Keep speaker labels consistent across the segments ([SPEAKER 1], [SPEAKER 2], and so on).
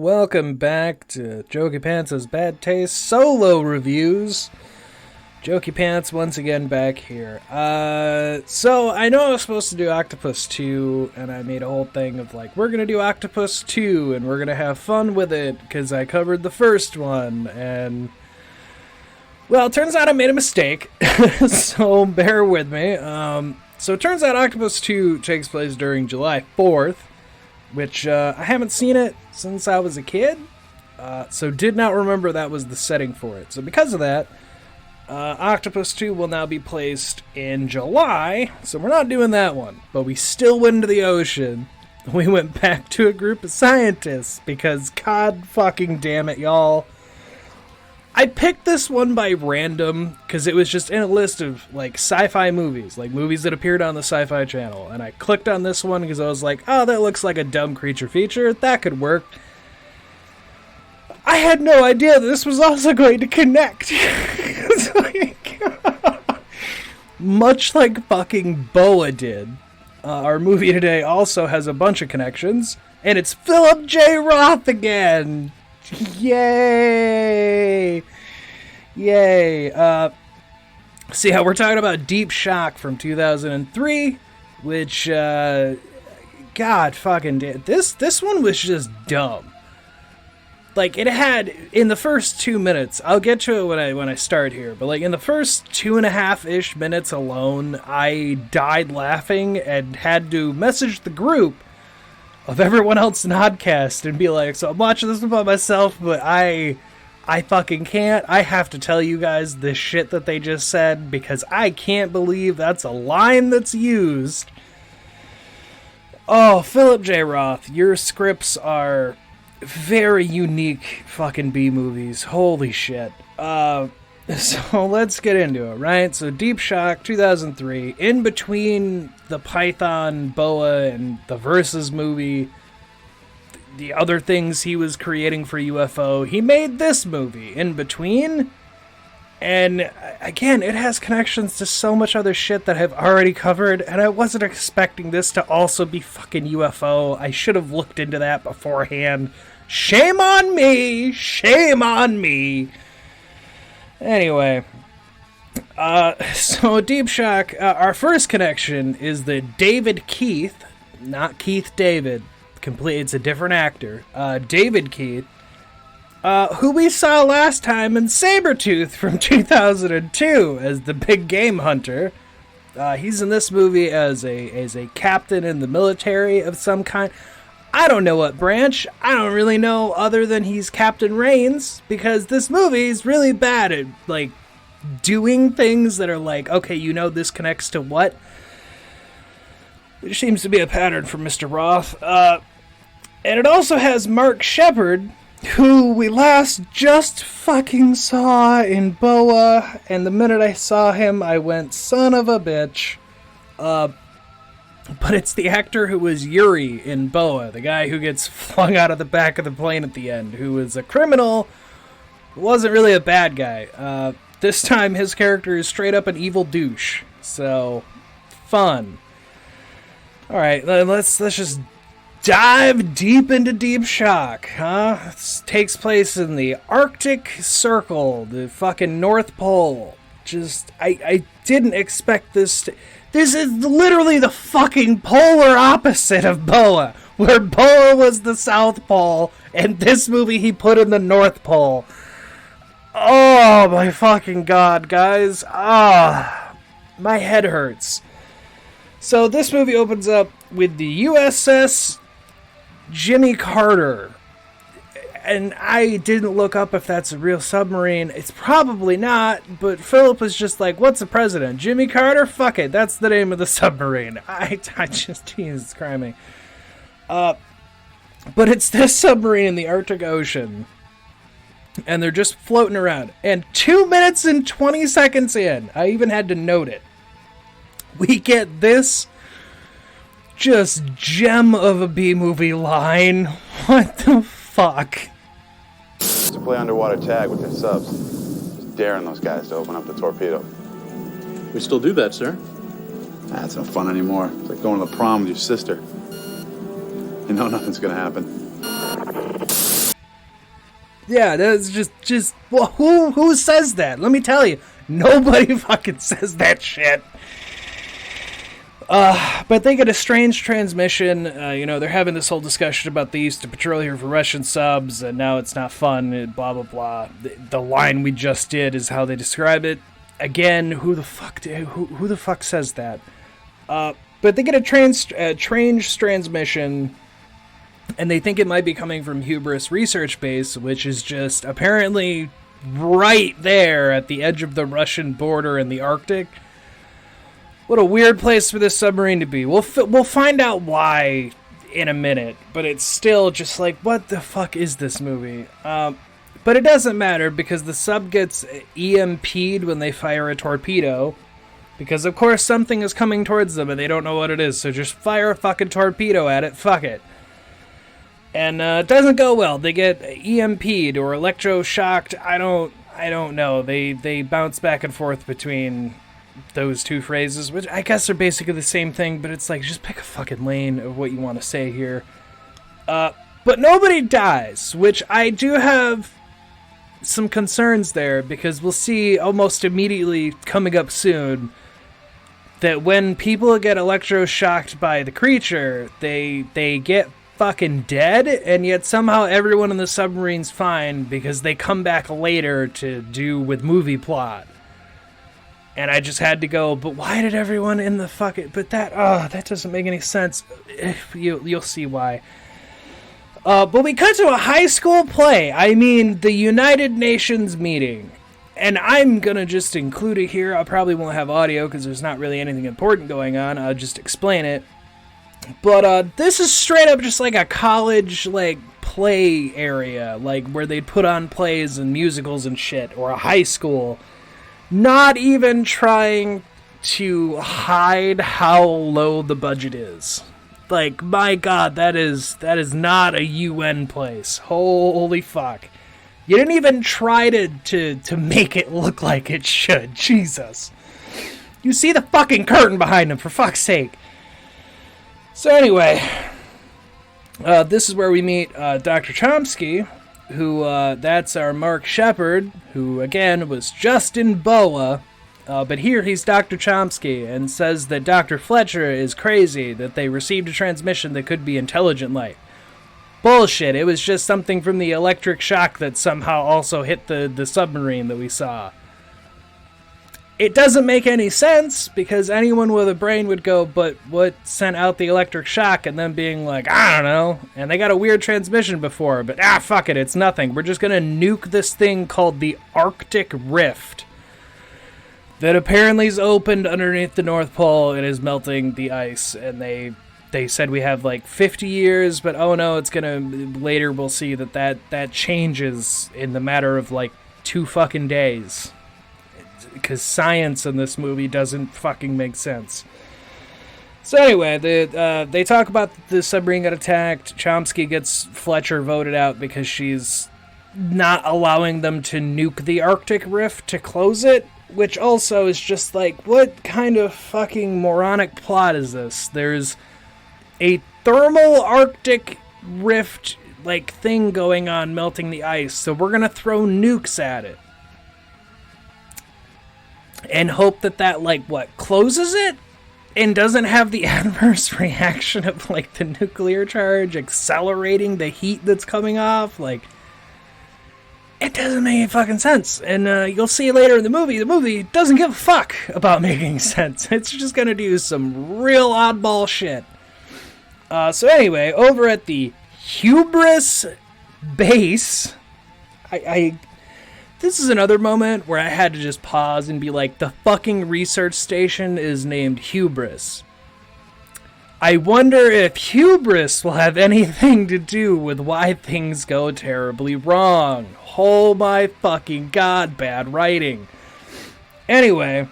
[SPEAKER 1] welcome back to Jokey Pants' Bad Taste Solo Reviews. Jokey Pants once again back here. So I know I was supposed to do Octopus 2, and I made a whole thing of like, we're gonna do Octopus 2, and we're gonna have fun with it, because I covered the first one, and... well, it turns out I made a mistake, so bear with me. So it turns out Octopus 2 takes place during July 4th, which I haven't seen it since I was a kid, so did not remember that was the setting for it. So because of that, Octopus 2 will now be placed in July, so we're not doing that one, but we still went into the ocean. We went back to a group of scientists, because god fucking damn it, y'all. I picked this one by random, because it was just in a list of, like, sci-fi movies, like movies that appeared on the Sci-Fi Channel, and I clicked on this one because I was like, oh, that looks like a dumb creature feature, that could work. I had no idea that this was also going to connect. It's like, much like fucking Boa did, our movie today also has a bunch of connections, and it's Phillip J. Roth again! Yay! Yay! See how we're talking about Deep Shock from 2003, which, god fucking damn, this one was just dumb. Like, it had, in the first 2 minutes, I'll get to it when I start here, but like in the first 2.5-ish minutes alone, I died laughing and had to message the group of everyone else in Oddcast and be like, so I'm watching this one by myself, but I fucking can't. I have to tell you guys this shit that they just said, because I can't believe that's a line that's used. Oh, Phillip J. Roth, your scripts are very unique fucking B-movies. Holy shit. So let's get into it, right? So Deep Shock, 2003, in between the Python, Boa, and the Versus movie, the other things he was creating for UFO, he made this movie in between. And again, it has connections to so much other shit that I've already covered, and I wasn't expecting this to also be fucking UFO. I should have looked into that beforehand. Shame on me! Shame on me! Anyway, so Deep Shock, our first connection is that David Keith, not Keith David, it's a different actor, David Keith, who we saw last time in Sabretooth from 2002 as the big game hunter. He's in this movie as a captain in the military of some kind. I don't know what branch. I don't really know other than he's Captain Rains, because this movie is really bad at, like, doing things that are like, okay, you know this connects to what? Which seems to be a pattern for Mr. Roth. And it also has Mark Shepard, who we last just fucking saw in Boa, and the minute I saw him, I went, son of a bitch. But it's the actor who was Yuri in Boa, the guy who gets flung out of the back of the plane at the end, who was a criminal, wasn't really a bad guy. This time his character is straight up an evil douche, so fun. Alright, let's just dive deep into Deep Shock, huh? It takes place in the Arctic Circle, the fucking North Pole. Just, I didn't expect this to... This is literally the fucking polar opposite of Boa, where Boa was the South Pole, and this movie he put in the North Pole. Oh my fucking god, guys. My head hurts. So this movie opens up with the USS Jimmy Carter. And I didn't look up if that's a real submarine. It's probably not, but Phillip was just like, what's the president? Jimmy Carter? Fuck it, that's the name of the submarine. I just, Jesus Christ. But it's this submarine in the Arctic Ocean. And they're just floating around. And 2 minutes and 20 seconds in, I even had to note it, we get this just gem of a B-movie line. What the fuck?
[SPEAKER 2] To play underwater tag with their subs. Just daring those guys to open up the torpedo.
[SPEAKER 3] We still do that, sir.
[SPEAKER 2] That's no fun anymore. It's like going to the prom with your sister. You know nothing's gonna happen.
[SPEAKER 1] Yeah, that's just well, who says that? Let me tell you, nobody fucking says that shit. But they get a strange transmission. They're having this whole discussion about they used to patrol here for Russian subs, and now it's not fun, and blah, blah, blah. The line we just did is how they describe it. Again, who the fuck says that? But they get a strange transmission, and they think it might be coming from Hubris Research Base, which is just apparently right there at the edge of the Russian border in the Arctic. What a weird place for this submarine to be. We'll find out why in a minute, but it's still just like, what the fuck is this movie? But it doesn't matter because the sub gets EMP'd when they fire a torpedo, because of course something is coming towards them and they don't know what it is, so just fire a fucking torpedo at it, fuck it. And it doesn't go well. They get EMP'd or electroshocked. I don't know. They bounce back and forth between those two phrases, which I guess are basically the same thing, but it's like, just pick a fucking lane of what you want to say here. But nobody dies, which I do have some concerns there, because we'll see almost immediately coming up soon that when people get electroshocked by the creature, they get fucking dead, and yet somehow everyone in the submarine's fine because they come back later to do with movie plot. And I just had to go, but why did everyone in the fucking... But that doesn't make any sense. You'll see why. But we cut to a high school play. I mean, the United Nations meeting. And I'm going to just include it here. I probably won't have audio because there's not really anything important going on. I'll just explain it. But this is straight up just like a college, like, play area. Like, where they'd put on plays and musicals and shit. Or a high school. Not even trying to hide how low the budget is. Like, my God, that is not a UN place. Holy fuck. You didn't even try to make it look like it should. Jesus. You see the fucking curtain behind him, for fuck's sake. So anyway, this is where we meet Dr. Chomsky, who, that's our Mark Shepard, who, again, was just in BOA, but here he's Dr. Chomsky, and says that Dr. Fletcher is crazy, that they received a transmission that could be intelligent life. Bullshit, it was just something from the electric shock that somehow also hit the submarine that we saw. It doesn't make any sense, because anyone with a brain would go, but what sent out the electric shock, and then being like, I don't know, and they got a weird transmission before, but fuck it, it's nothing. We're just gonna nuke this thing called the Arctic Rift, that apparently is opened underneath the North Pole and is melting the ice, and they said we have like 50 years, but oh no, it's gonna, later we'll see that changes in the matter of like 2 fucking days. Because science in this movie doesn't fucking make sense. So anyway, they talk about the submarine got attacked. Chomsky gets Fletcher voted out because she's not allowing them to nuke the Arctic Rift to close it, which also is just like, what kind of fucking moronic plot is this? There's a thermal Arctic Rift like thing going on melting the ice, so we're gonna throw nukes at it. And hope that like, what, closes it? And doesn't have the adverse reaction of, like, the nuclear charge accelerating the heat that's coming off? Like, it doesn't make any fucking sense. And you'll see later in the movie doesn't give a fuck about making sense. It's just gonna do some real oddball shit. So anyway, over at the Hubris base, this is another moment where I had to just pause and be like, the fucking research station is named Hubris. I wonder if hubris will have anything to do with why things go terribly wrong. Oh my fucking God, bad writing. Anyway,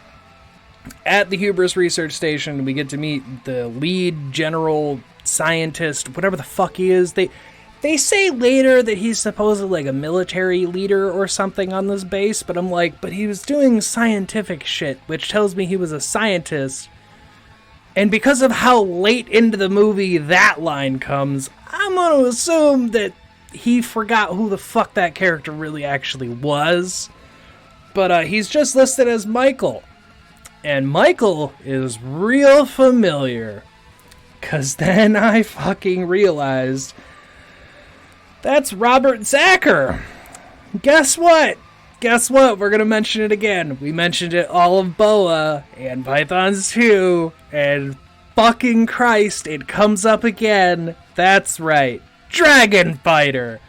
[SPEAKER 1] at the Hubris research station, we get to meet the lead general scientist, whatever the fuck he is. They say later that he's supposedly like a military leader or something on this base, but I'm like, but he was doing scientific shit, which tells me he was a scientist. And because of how late into the movie that line comes, I'm going to assume that he forgot who the fuck that character really actually was. But he's just listed as Michael. And Michael is real familiar. Because then I fucking realized that's Robert Zacher. Guess what? We're going to mention it again. We mentioned it all of Boa and Pythons 2. And fucking Christ, it comes up again. That's right. Dragon Fighter.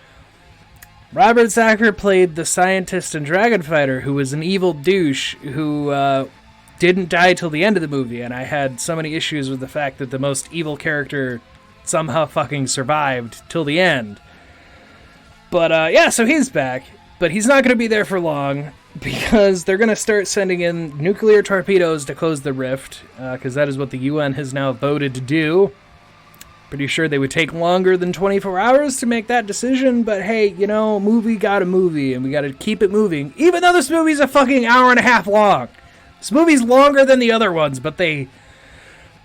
[SPEAKER 1] Robert Zacher played the scientist in Dragon Fighter who was an evil douche who didn't die till the end of the movie, and I had so many issues with the fact that the most evil character somehow fucking survived till the end. But yeah, so he's back, but he's not going to be there for long because they're going to start sending in nuclear torpedoes to close the rift, because that is what the UN has now voted to do. Pretty sure they would take longer than 24 hours to make that decision, but hey, you know, movie got a movie, and we got to keep it moving, even though this movie's a fucking hour and a half long. This movie's longer than the other ones, but they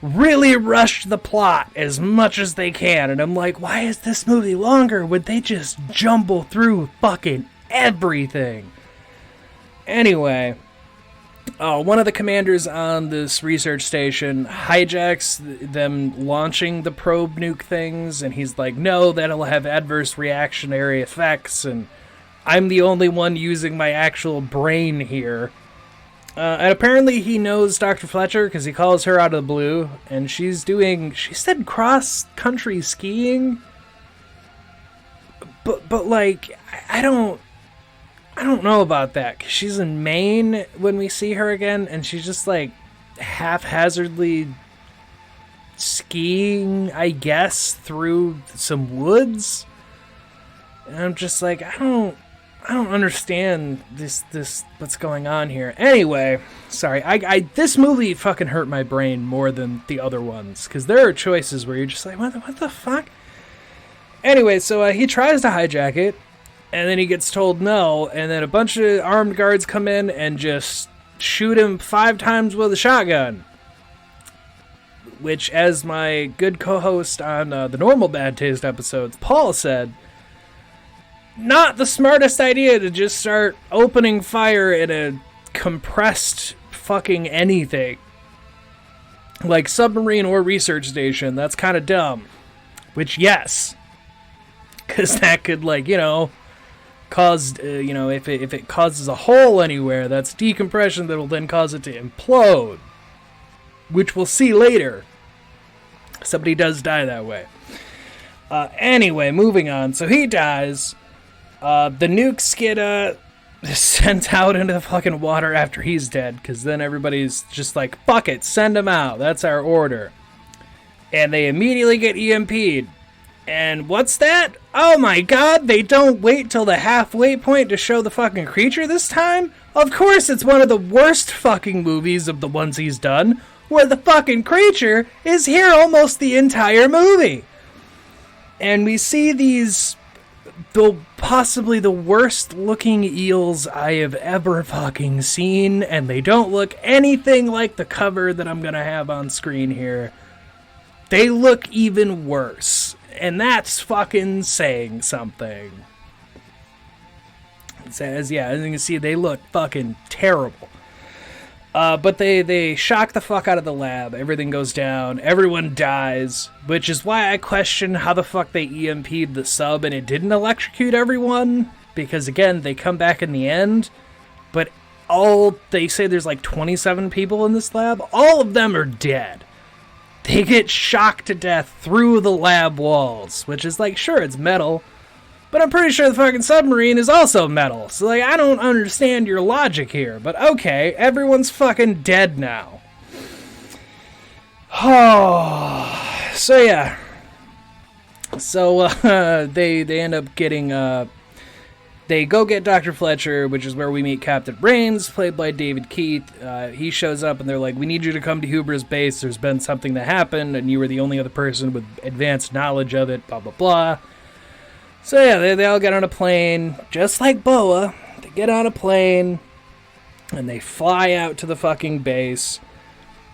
[SPEAKER 1] really rushed the plot as much as they can, and I'm like, why is this movie longer? Would they just jumble through fucking everything? Anyway, one of the commanders on this research station hijacks them launching the probe nuke things, and he's like, no, that'll have adverse reactionary effects, and I'm the only one using my actual brain here. And apparently he knows Dr. Fletcher because he calls her out of the blue, and she said cross-country skiing, but like, I don't know about that, because she's in Maine when we see her again, and she's just like haphazardly skiing, I guess, through some woods, and I'm just like, I don't understand this what's going on here. Anyway, sorry, I this movie fucking hurt my brain more than the other ones, because there are choices where you're just like, what the fuck? Anyway, so he tries to hijack it, and then he gets told no, and then a bunch of armed guards come in and just shoot him 5 times with a shotgun. Which, as my good co-host on the Normal Bad Taste episodes, Paul said, not the smartest idea to just start opening fire in a compressed fucking anything. Like submarine or research station, that's kind of dumb. Which, yes. Because that could, like, you know, cause, if it causes a hole anywhere, that's decompression that'll then cause it to implode. Which we'll see later. Somebody does die that way. Anyway, moving on. So he dies. The nukes get sent out into the fucking water after he's dead, because then everybody's just like, fuck it, send him out. That's our order. And they immediately get EMP'd. And what's that? Oh my god, they don't wait till the halfway point to show the fucking creature this time? Of course, it's one of the worst fucking movies of the ones he's done, where the fucking creature is here almost the entire movie. And we see these, possibly the worst looking eels I have ever fucking seen, and they don't look anything like the cover that I'm gonna have on screen here. They look even worse. And that's fucking saying something. It says, yeah, as you can see, they look fucking terrible. But they shock the fuck out of the lab. Everything goes down. Everyone dies. Which is why I question how the fuck they EMP'd the sub and it didn't electrocute everyone. Because, again, they come back in the end. But they say there's like 27 people in this lab. All of them are dead. They get shocked to death through the lab walls, which is like, sure, it's metal, but I'm pretty sure the fucking submarine is also metal. So, like, I don't understand your logic here, but okay, everyone's fucking dead now. Oh, so yeah. So, they end up getting, they go get Dr. Fletcher, which is where we meet Captain Brains, played by David Keith. He shows up and they're like, we need you to come to Huber's base. There's been something that happened and you were the only other person with advanced knowledge of it, blah, blah, blah. So yeah, they all get on a plane, just like Boa. They get on a plane and they fly out to the fucking base.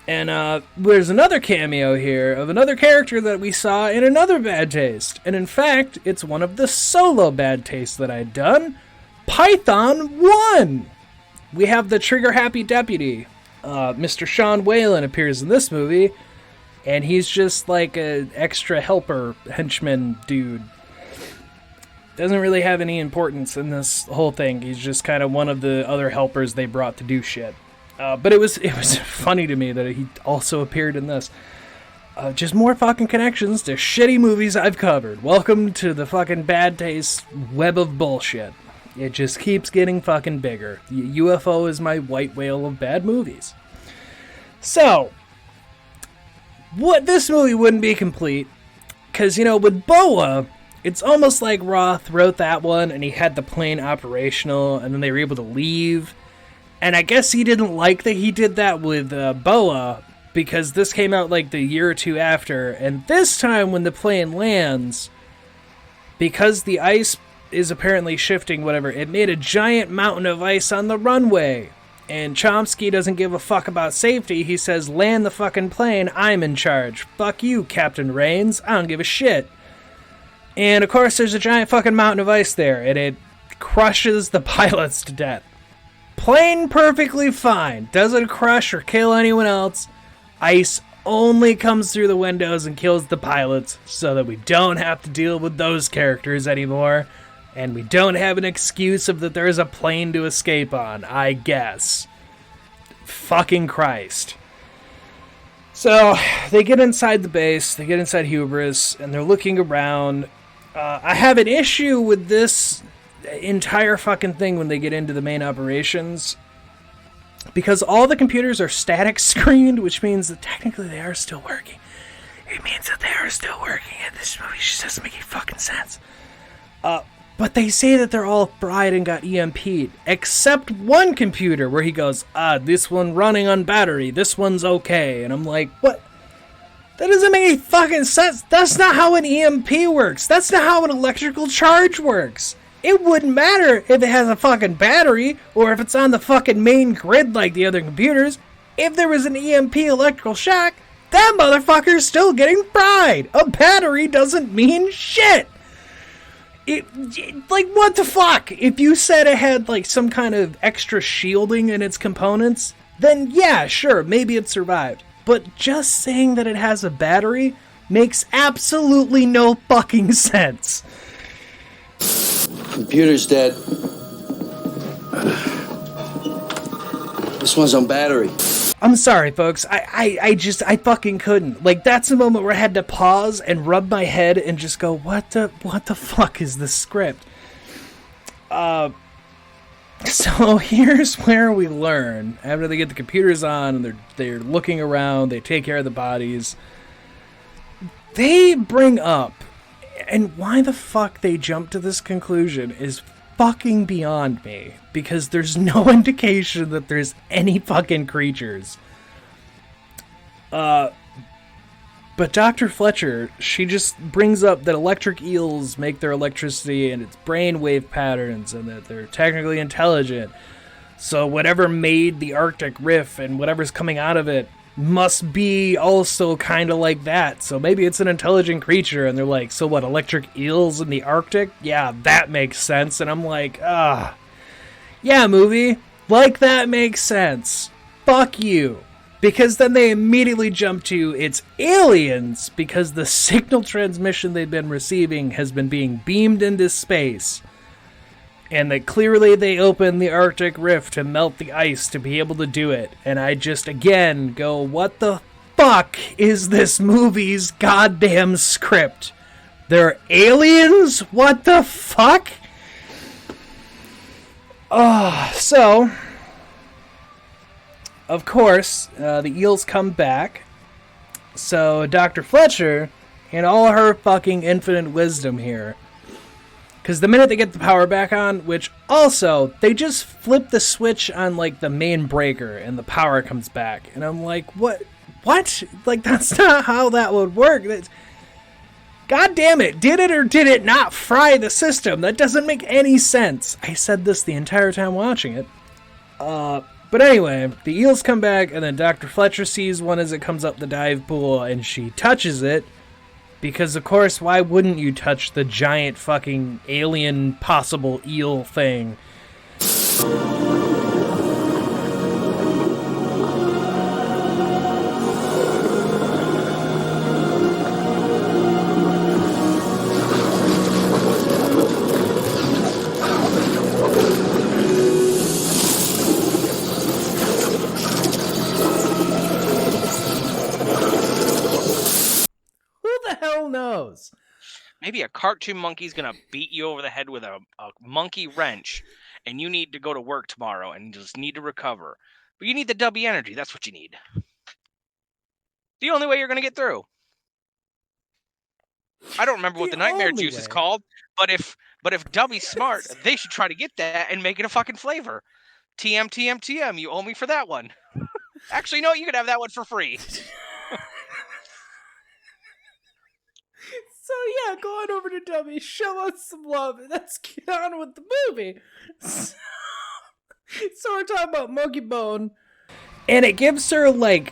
[SPEAKER 1] And there's another cameo here of another character that we saw in another Bad Taste. And in fact, it's one of the solo Bad Tastes that I'd done. Python 1! We have the trigger-happy deputy. Mr. Sean Whalen appears in this movie, and he's just like an extra helper henchman dude. Doesn't really have any importance in this whole thing. He's just kind of one of the other helpers they brought to do shit. But it was funny to me that he also appeared in this. Just more fucking connections to shitty movies I've covered. Welcome to the fucking Bad Taste web of bullshit. It just keeps getting fucking bigger. UFO is my white whale of bad movies. So, this movie wouldn't be complete, because, with Boa, it's almost like Roth wrote that one, and he had the plane operational, and then they were able to leave. And I guess he didn't like that he did that with Boa, because this came out like the year or two after, and this time when the plane lands, because the ice is apparently shifting, whatever, it made a giant mountain of ice on the runway. And Chomsky doesn't give a fuck about safety. He says, land the fucking plane, I'm in charge. Fuck you, Captain Rains, I don't give a shit. And of course there's a giant fucking mountain of ice there, and it crushes the pilots to death. Plane perfectly fine, doesn't crush or kill anyone else. Ice only comes through the windows and kills the pilots, so that we don't have to deal with those characters anymore. And we don't have an excuse of that there's a plane to escape on, I guess. Fucking Christ. So, they get inside the base, they get inside Hubris, and they're looking around. I have an issue with this entire fucking thing when they get into the main operations, because all the computers are static screened, which means that technically they are still working. It means that they are still working, and this movie just doesn't make any fucking sense. But they say that they're all fried and got EMP'd, except one computer where he goes, this one running on battery, this one's okay. And I'm like, what? That doesn't make any fucking sense. That's not how an EMP works. That's not how an electrical charge works. It wouldn't matter if it has a fucking battery or if it's on the fucking main grid like the other computers. If there was an EMP electrical shock, that motherfucker's still getting fried. A battery doesn't mean shit. Like, what the fuck? If you said it had, like, some kind of extra shielding in its components, then yeah, sure, maybe it survived. But just saying that it has a battery makes absolutely no fucking sense.
[SPEAKER 4] Computer's dead. This one's on battery.
[SPEAKER 1] I'm sorry, folks. I fucking couldn't. Like, that's a moment where I had to pause and rub my head and just go, what the fuck is this script? So here's where we learn. After they get the computers on and they're looking around, they take care of the bodies. They bring up, and why the fuck they jump to this conclusion is fucking beyond me, because there's no indication that there's any fucking creatures. But Dr. Fletcher, she just brings up that electric eels make their electricity and its brainwave patterns, and that they're technically intelligent. So whatever made the Arctic Rift and whatever's coming out of it must be also kind of like that. So maybe it's an intelligent creature, and they're like, so what, electric eels in the Arctic? Yeah, that makes sense. And I'm like, yeah, movie, like, that makes sense. Fuck you. Because then they immediately jump to, it's aliens, because the signal transmission they've been receiving has been being beamed into space. And that clearly they opened the Arctic Rift to melt the ice to be able to do it. And I just, again, go, what the fuck is this movie's goddamn script? They're aliens? What the fuck? So, of course, the eels come back. So Dr. Fletcher, in all her fucking infinite wisdom here, because the minute they get the power back on, which also, they just flip the switch on, like, the main breaker, and the power comes back. And I'm like, what? Like, that's not how that would work. God damn it, did it or did it not fry the system? That doesn't make any sense. I said this the entire time watching it. But anyway, the eels come back, and then Dr. Fletcher sees one as it comes up the dive pool, and she touches it. Because, of course, why wouldn't you touch the giant fucking alien possible eel thing? Knows.
[SPEAKER 5] Maybe a cartoon monkey's gonna beat you over the head with a monkey wrench, and you need to go to work tomorrow and just need to recover. But you need the W energy. That's what you need. The only way you're gonna get through. I don't remember what the nightmare juice is called, but if W's smart, they should try to get that and make it a fucking flavor. TM TM TM. You owe me for that one. Actually, no, you could have that one for free.
[SPEAKER 1] So yeah, go on over to W, show us some love, and let's get on with the movie. So we're talking about Monkey Bone, and it gives her, like,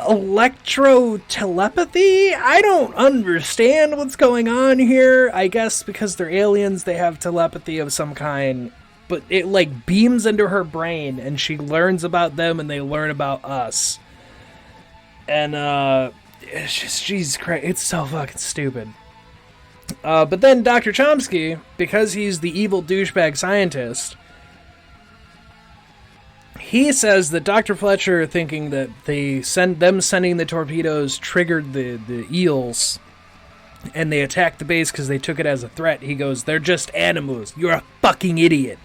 [SPEAKER 1] electro-telepathy? I don't understand what's going on here. I guess because they're aliens, they have telepathy of some kind, but it, like, beams into her brain, and she learns about them, and they learn about us. And, it's just, Jesus Christ, it's so fucking stupid. But then Dr. Chomsky, because he's the evil douchebag scientist, he says that Dr. Fletcher, thinking that sending the torpedoes triggered the eels, and they attacked the base because they took it as a threat. He goes, they're just animals. You're a fucking idiot.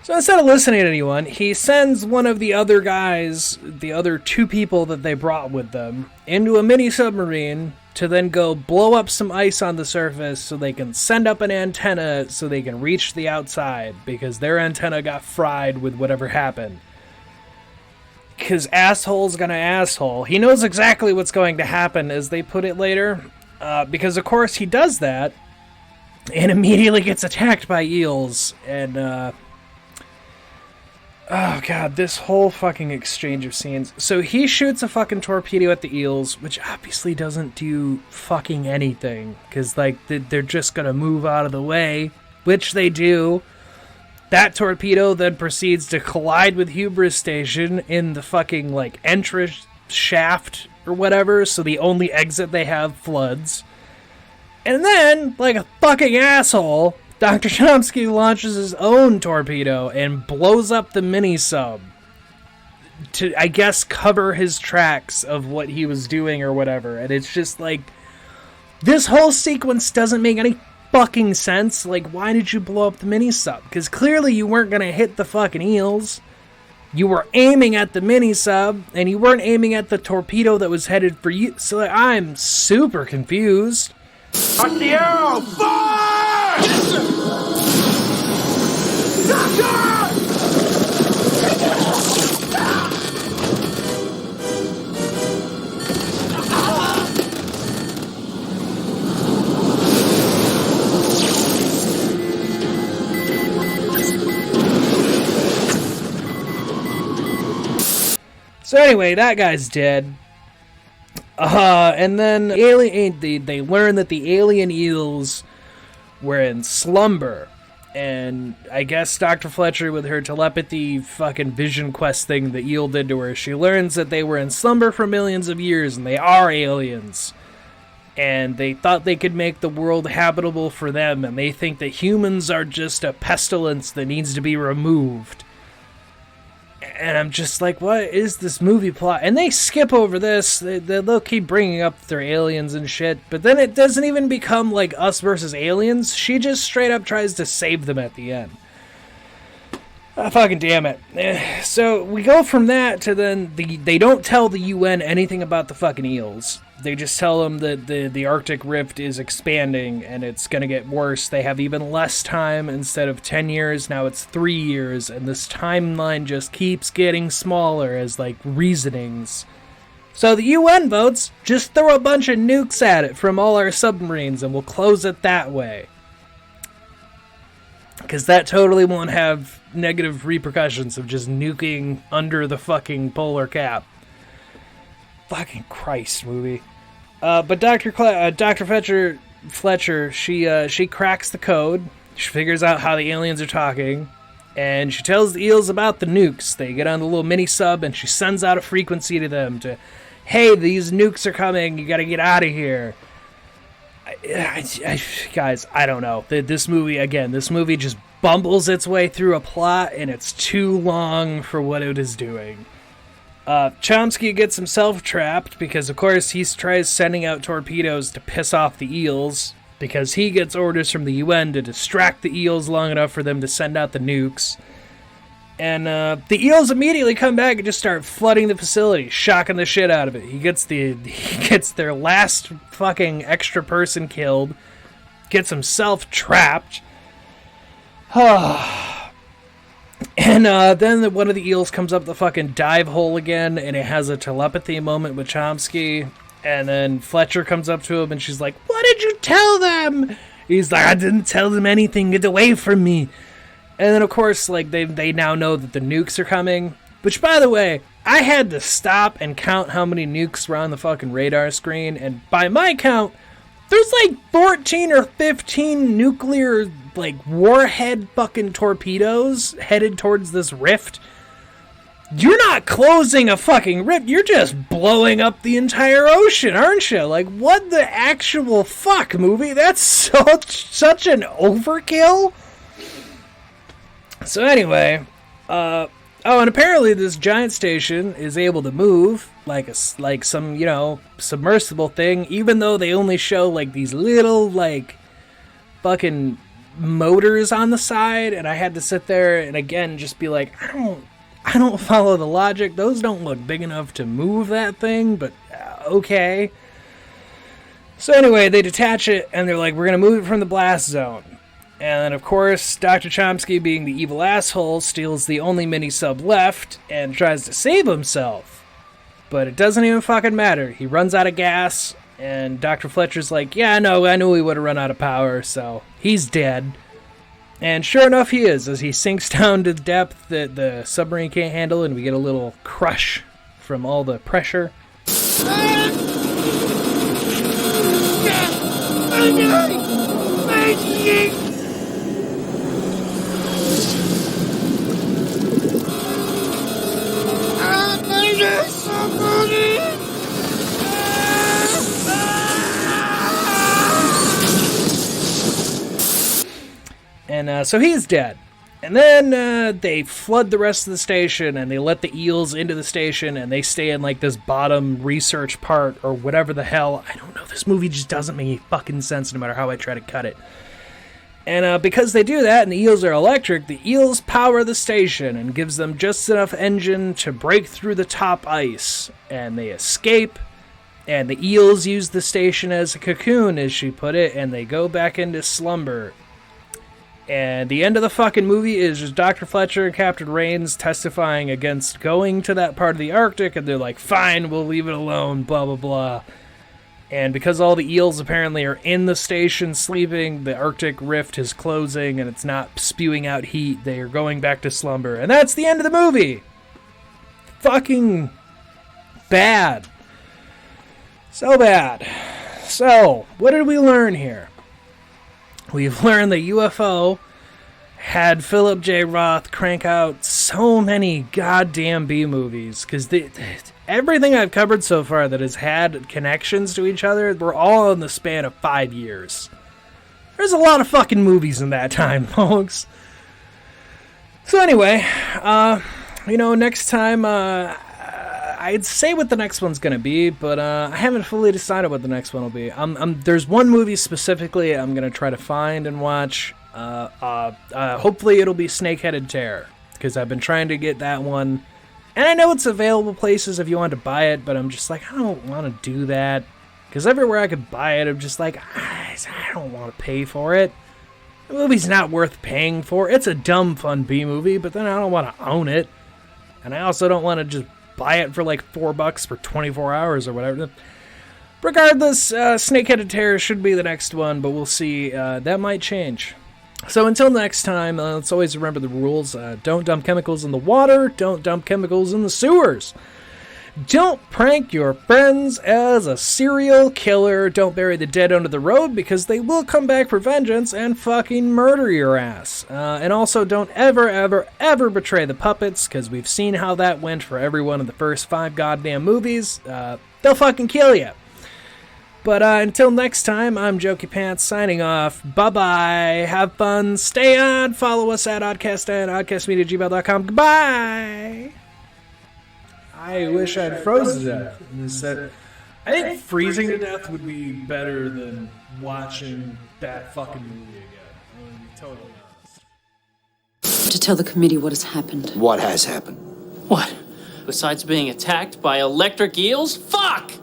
[SPEAKER 1] So instead of listening to anyone, he sends one of the other guys, the other two people that they brought with them, into a mini submarine to then go blow up some ice on the surface so they can send up an antenna so they can reach the outside, because their antenna got fried with whatever happened. Because asshole's gonna asshole. He knows exactly what's going to happen, as they put it later, because of course he does that, and immediately gets attacked by eels, and oh god, this whole fucking exchange of scenes. So he shoots a fucking torpedo at the eels, which obviously doesn't do fucking anything, because, like, they're just gonna move out of the way, which they do. That torpedo then proceeds to collide with Hubris Station in the fucking, like, entrance shaft or whatever, so the only exit they have floods. And then, like a fucking asshole, Dr. Chomsky launches his own torpedo and blows up the mini-sub to, I guess, cover his tracks of what he was doing or whatever. And it's just like, this whole sequence doesn't make any fucking sense. Like, why did you blow up the mini-sub? Because clearly you weren't going to hit the fucking eels. You were aiming at the mini-sub, and you weren't aiming at the torpedo that was headed for you. So like, I'm super confused.
[SPEAKER 6] Watch the arrow! Fire! Doctor!
[SPEAKER 1] So anyway, that guy's dead. And then they learn that the alien eels were in slumber. And I guess Dr. Fletcher, with her telepathy fucking vision quest thing the eel did to her, she learns that they were in slumber for millions of years and they are aliens. And they thought they could make the world habitable for them, and they think that humans are just a pestilence that needs to be removed. And I'm just like, what is this movie plot? And they skip over this. They'll keep bringing up their aliens and shit. But then it doesn't even become like Us versus Aliens. She just straight up tries to save them at the end. Fucking damn it. So we go from that to then they don't tell the UN anything about the fucking eels. They just tell them that the Arctic Rift is expanding and it's going to get worse. They have even less time. Instead of 10 years, now it's 3 years. And this timeline just keeps getting smaller as, like, reasonings. So the UN votes, just throw a bunch of nukes at it from all our submarines and we'll close it that way. Because that totally won't have negative repercussions of just nuking under the fucking polar cap. Fucking Christ, movie. But Dr. Fletcher, she cracks the code. She figures out how the aliens are talking. And she tells the eels about the nukes. They get on the little mini sub and she sends out a frequency to them to, hey, these nukes are coming. You gotta get out of here. Guys, I don't know. This movie just bumbles its way through a plot and it's too long for what it is doing. Chomsky gets himself trapped because, of course, he tries sending out torpedoes to piss off the eels because he gets orders from the UN to distract the eels long enough for them to send out the nukes. And the eels immediately come back and just start flooding the facility, shocking the shit out of it. He gets their last fucking extra person killed, gets himself trapped. And then one of the eels comes up the fucking dive hole again, and it has a telepathy moment with Chomsky. And then Fletcher comes up to him, and she's like, "What did you tell them?" He's like, "I didn't tell them anything. Get away from me." And then, of course, like they now know that the nukes are coming. Which, by the way, I had to stop and count how many nukes were on the fucking radar screen. And by my count, there's like 14 or 15 nuclear, like, warhead fucking torpedoes headed towards this rift. You're not closing a fucking rift. You're just blowing up the entire ocean, aren't you? Like, what the actual fuck, movie? That's such an overkill. So anyway, and apparently this giant station is able to move like some, you know, submersible thing, even though they only show like these little like fucking motors on the side, and I had to sit there and again just be like, I don't follow the logic. Those don't look big enough to move that thing, but okay. So anyway, they detach it and they're like, we're gonna move it from the blast zone. And then, of course, Dr. Chomsky, being the evil asshole, steals the only mini-sub left and tries to save himself. But it doesn't even fucking matter. He runs out of gas, and Dr. Fletcher's like, yeah, no, I knew he would have run out of power, so he's dead. And sure enough, he is, as he sinks down to the depth that the submarine can't handle, and we get a little crush from all the pressure. And so he's dead. And then they flood the rest of the station, and they let the eels into the station, and they stay in like this bottom research part or whatever the hell. I don't know. This movie just doesn't make any fucking sense no matter how I try to cut it. And because they do that and the eels are electric, the eels power the station and gives them just enough engine to break through the top ice. And they escape, and the eels use the station as a cocoon, as she put it, and they go back into slumber. And the end of the fucking movie is just Dr. Fletcher and Captain Rains testifying against going to that part of the Arctic, and they're like, fine, we'll leave it alone, blah, blah, blah. And because all the eels apparently are in the station sleeping, the Arctic rift is closing and it's not spewing out heat. They are going back to slumber. And that's the end of the movie. Fucking bad. So bad. So, what did we learn here? We've learned that UFO had Phillip J. Roth crank out so many goddamn B-movies, because everything I've covered so far that has had connections to each other were all in the span of 5 years. There's a lot of fucking movies in that time, folks. So anyway, next time, I'd say what the next one's going to be, but I haven't fully decided what the next one will be. There's one movie specifically I'm going to try to find and watch. Hopefully it'll be Snake-Headed Terror, because I've been trying to get that one. And I know it's available places if you want to buy it, but I'm just like, I don't want to do that. Because everywhere I could buy it, I'm just like, I don't want to pay for it. The movie's not worth paying for. It's a dumb, fun B-movie, but then I don't want to own it. And I also don't want to just buy it for like $4 for 24 hours or whatever. Regardless, Snake-Headed Terror should be the next one, but we'll see. That might change. So until next time, let's always remember the rules. Don't dump chemicals in the water. Don't dump chemicals in the sewers. Don't prank your friends as a serial killer. Don't bury the dead under the road because they will come back for vengeance and fucking murder your ass. And also don't ever, ever, ever betray the puppets because we've seen how that went for every one of the first 5 goddamn movies. They'll fucking kill you. But until next time, I'm Jokey Pants signing off. Bye-bye. Have fun. Stay on. Follow us at Oddcast and oddcastmedia@gmail.com. Goodbye. I wish I'd frozen to death. Instead, I think freezing to death would be better than watching that fucking movie again. I'm gonna be totally honest.
[SPEAKER 7] To tell the committee what has happened.
[SPEAKER 4] What has happened?
[SPEAKER 8] What? Besides being attacked by electric eels? Fuck!